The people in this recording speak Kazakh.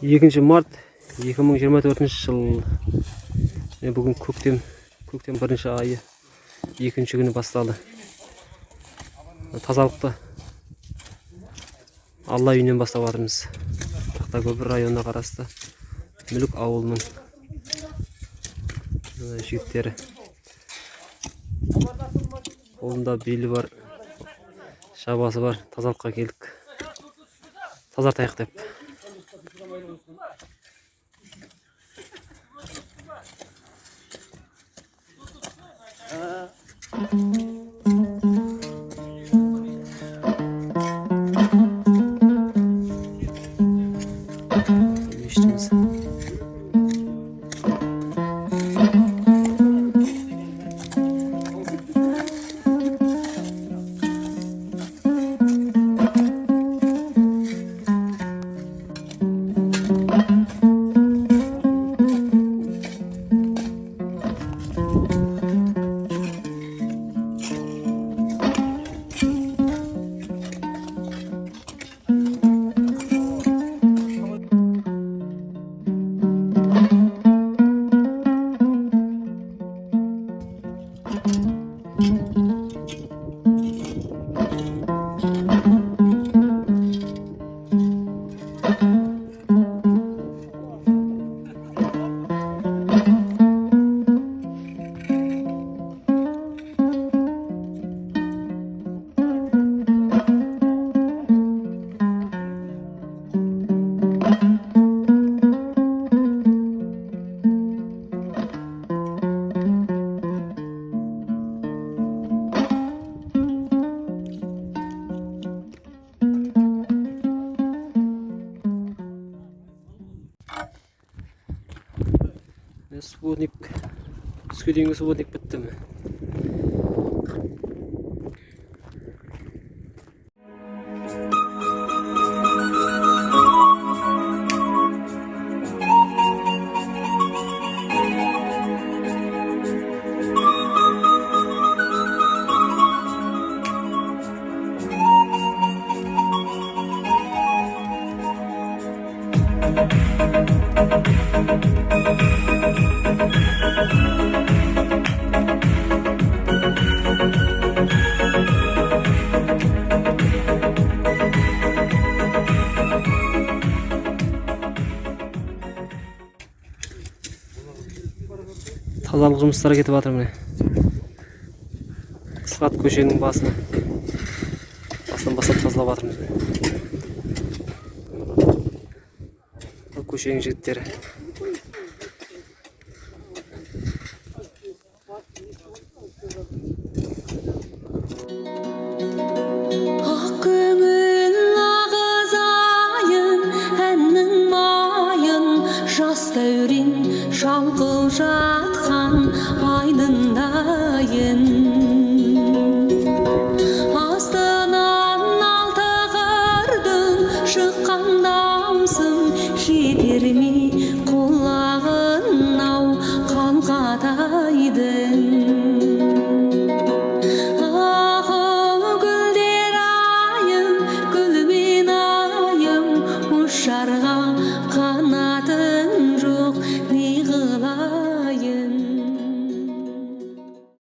2 март 2024 жыл. Бүгін көктем бірінші айы 2-ші күні басталды. Тазалықты Алла үйінен бастап жатырмыз. Тақтакөпір районына қарасты Мүлік ауылының жігіттері. Қолында белі бар, шабасы бар. Тазалыққа келдік. Тазартайық деп. Сводник, түске дейінгі сводник бітті ме? Тазалық жұмыстары кетіп жатыр міне. Қысқат көшенің басынан бастап тазалап жатырмыз. Көшенің жігіттері.